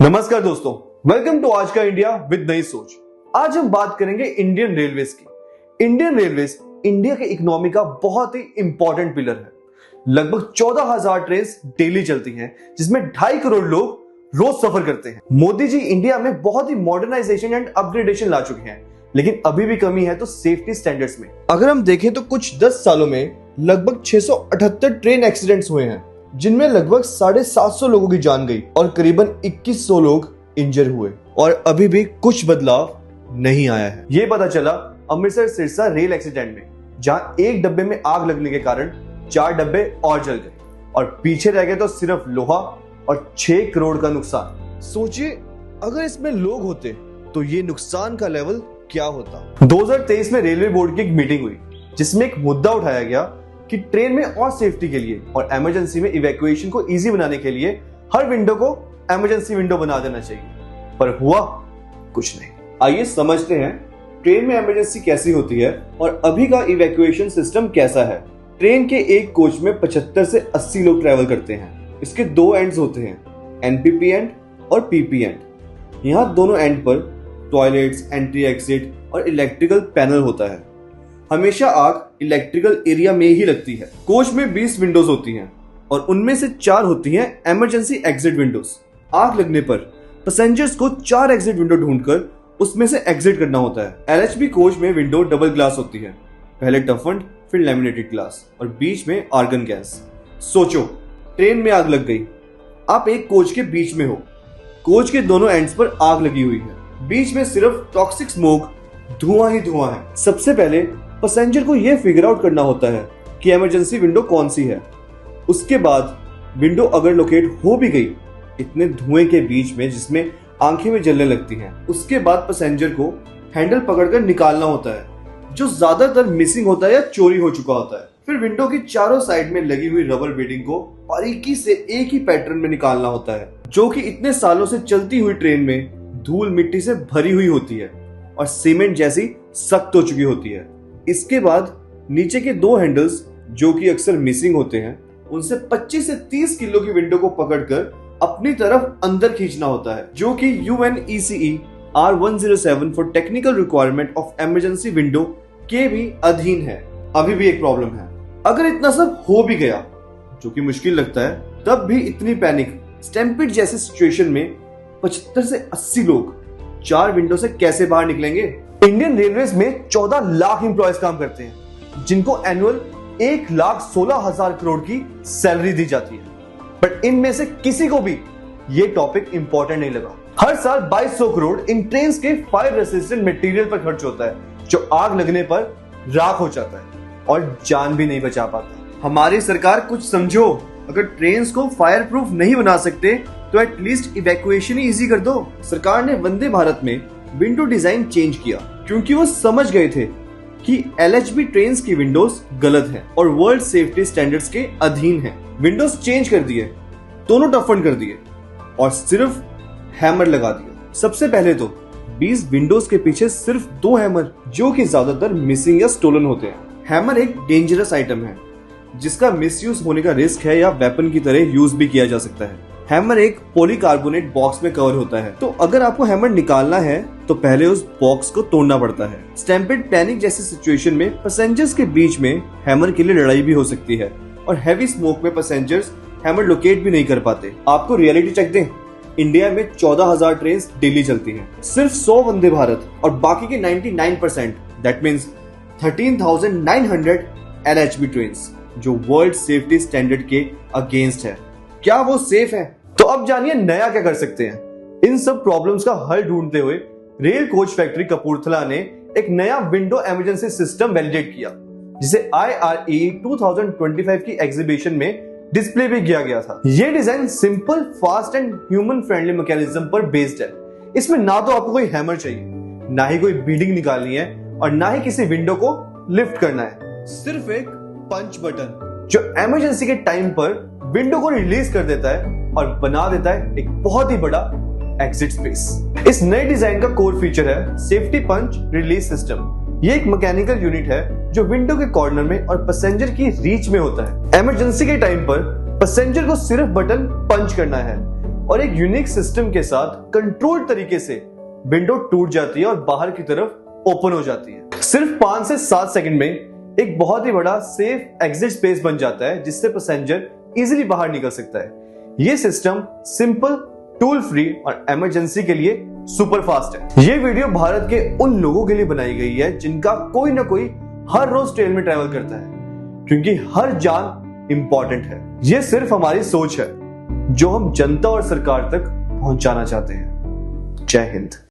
नमस्कार दोस्तों, welcome to आज का इंडिया विद नई सोच। आज हम बात करेंगे इंडियन रेलवेज की। इंडियन रेलवेज इंडिया के इकोनॉमी का बहुत ही इंपॉर्टेंट पिलर है। लगभग 14,000 ट्रेन डेली चलती हैं, जिसमें 2.5 करोड़ लोग रोज सफर करते हैं। मोदी जी इंडिया में बहुत ही मॉडर्नाइजेशन एंड अपग्रेडेशन ला चुके हैं, लेकिन अभी भी कमी है तो सेफ्टी स्टैंडर्ड्स में। अगर हम देखें तो कुछ 10 सालों में लगभग 678 ट्रेन एक्सीडेंट्स हुए हैं, जिनमें लगभग 750 लोगों की जान गई और करीबन 2100 लोग इंजर हुए, और अभी भी कुछ बदलाव नहीं आया है। ये पता चला अमृतसर सिरसा रेल एक्सीडेंट में, जहां एक डब्बे में आग लगने के कारण 4 डब्बे और जल गए और पीछे रह गए तो सिर्फ लोहा और 6 करोड़ का नुकसान। सोचिए, अगर इसमें लोग होते तो ये नुकसान का लेवल क्या होता। 2023 में रेलवे बोर्ड की एक मीटिंग हुई, जिसमें एक मुद्दा उठाया गया कि ट्रेन में और सेफ्टी के लिए और इमरजेंसी में इवैक्यूएशन को इजी बनाने के लिए हर विंडो को इमरजेंसी विंडो बना देना चाहिए, पर हुआ कुछ नहीं। आइए समझते हैं ट्रेन में इमरजेंसी कैसी होती है और अभी का इवैक्यूएशन सिस्टम कैसा है। ट्रेन के एक कोच में 75 से 80 लोग ट्रैवल करते हैं। इसके 2 एंड्स होते हैं, एनपीपी एंड और पीपी एंड। यहाँ दोनों एंड पर टॉयलेट्स, एंट्री एग्जिट और इलेक्ट्रिकल पैनल होता है। हमेशा आग इलेक्ट्रिकल एरिया में ही लगती है। कोच में 20 विंडोज होती हैं और उनमें से 4 होती हैं इमरजेंसी एग्जिट विंडोज। आग लगने पर पैसेंजर्स को 4 एग्जिट विंडो ढूंढकर उसमें से एग्जिट करना होता है। एलएचबी कोच में विंडो डबल ग्लास होती है, पहले टफन्ड फिर लैमिनेटेड ग्लास और बीच में आर्गन गैस। सोचो, ट्रेन में आग लग गई, आप एक कोच के बीच में हो, कोच के दोनों एंड्स पर आग लगी हुई है, बीच में सिर्फ टॉक्सिक स्मोक, धुआं ही धुआं है। सबसे पहले पैसेंजर को यह फिगर आउट करना होता है कि इमरजेंसी विंडो कौन सी है। उसके बाद विंडो अगर लोकेट हो भी गई इतने धुएं के बीच में जिसमें आंखें में जलने लगती हैं, उसके बाद पैसेंजर को हैंडल पकड़कर निकालना होता है, जो ज्यादातर मिसिंग होता है या चोरी हो चुका होता है। फिर विंडो की चारों साइड में लगी हुई रबर बीडिंग को बारीकी से एक ही पैटर्न में निकालना होता है, जो कि इतने सालों से चलती हुई ट्रेन में धूल मिट्टी से भरी हुई होती है और सीमेंट जैसी सख्त हो चुकी होती है। इसके बाद नीचे के 2 हैंडल्स, जो कि अक्सर मिसिंग होते हैं, उनसे 25 से 30 किलो की विंडो को पकड़कर अपनी तरफ अंदर खींचना होता है, जो कि UNECE R107 for technical requirement of emergency window के भी अधीन है। अभी भी एक प्रॉब्लम है, अगर इतना सब हो भी गया, जो कि मुश्किल लगता है, तब भी इतनी पैनिक स्टैम्पिड जैसी सिचुएशन में 75 से 80 लोग 4 विंडो से कैसे बाहर निकलेंगे। इंडियन रेलवेज में 14 लाख एम्प्लॉयज काम करते हैं, जिनको एनुअल 1,16,000 करोड़ की सैलरी दी जाती है, बट इनमें से किसी को भी ये टॉपिक इंपॉर्टेंट नहीं लगा। हर साल 2200 करोड़ इन ट्रेन के फायर रेसिस्टेंट मटेरियल पर खर्च होता है, जो आग लगने पर राख हो जाता है और जान भी नहीं बचा पाता। हमारी सरकार कुछ समझो, अगर ट्रेन को फायर प्रूफ नहीं बना सकते तो एटलीस्ट इवैक्यूएशन ही इजी कर दो। सरकार ने वंदे भारत में विंडो डिजाइन चेंज किया, क्योंकि वो समझ गए थे कि एलएचबी ट्रेन्स की विंडोज गलत हैं और वर्ल्ड सेफ्टी स्टैंडर्ड्स के अधीन हैं। विंडोज चेंज कर दिए, दोनों टफन्ड कर दिए और सिर्फ हैमर लगा दिया। सबसे पहले तो 20 विंडोज के पीछे सिर्फ 2 हैमर, जो कि ज्यादातर मिसिंग या स्टोलन होते हैं। हैमर एक डेंजरस आइटम है, जिसका मिसयूज होने का रिस्क है या वेपन की तरह यूज भी किया जा सकता है। हैमर एक पॉलीकार्बोनेट बॉक्स में कवर होता है, तो अगर आपको हैमर निकालना है तो पहले उस बॉक्स को तोड़ना पड़ता है। स्टैम्पिड पैनिक जैसी सिचुएशन में पैसेंजर्स के बीच में हैमर के लिए लड़ाई भी हो सकती है और हैवी स्मोक में पैसेंजर्स हैमर लोकेट भी नहीं कर पाते। आपको रियलिटी चेक दें, इंडिया में 14,000 ट्रेन डेली चलती हैं, सिर्फ 100 वंदे भारत और बाकी के 99% दैट मीन्स 13,900 एलएचबी ट्रेन, जो वर्ल्ड सेफ्टी स्टैंडर्ड के अगेंस्ट है। क्या वो सेफ है? तो अब जानिए नया क्या कर सकते हैं। इन सब प्रॉब्लम्स का हल ढूंढते हुए रेल कोच फैक्ट्री कपूरथला ने एक नया विंडो इमरजेंसी सिस्टम वैलिडेट किया, जिसे IRE 2025 की एग्जीबिशन में डिस्प्ले भी किया गया था। ये design simple, fast and human friendly mechanism पर बेस्ड है। इसमें ना तो आपको कोई हैमर चाहिए, ना ही कोई बीडिंग निकालनी है और ना ही किसी विंडो को लिफ्ट करना है। सिर्फ एक पंच बटन, जो इमरजेंसी के टाइम पर विंडो को रिलीज कर देता है और बना देता है एक बहुत ही बड़ा एग्जिट स्पेस। इस नए डिजाइन का कोर फीचर है सेफ्टी पंच रिलीज सिस्टम। ये एक मैकेनिकल यूनिट है जो विंडो के कॉर्नर में और पैसेंजर की रीच में होता है। इमरजेंसी के टाइम पर पैसेंजर को सिर्फ बटन पंच करना है, और एक यूनिक सिस्टम के साथ कंट्रोल्ड तरीके से विंडो टूट जाती है और बाहर की तरफ ओपन हो जाती है। सिर्फ 5 से 7 सेकंड में एक बहुत ही बड़ा सेफ एग्जिट स्पेस बन जाता है जिससे पैसेंजर इजीली बाहर निकल सकता है। यह सिस्टम सिंपल, टूल फ्री और इमरजेंसी के लिए सुपर फास्ट है। यह वीडियो भारत के उन लोगों के लिए बनाई गई है जिनका कोई ना कोई हर रोज ट्रेन में ट्रैवल करता है, क्योंकि हर जान इंपॉर्टेंट है। यह सिर्फ हमारी सोच है जो हम जनता और सरकार तक पहुंचाना चाहते हैं। जय हिंद।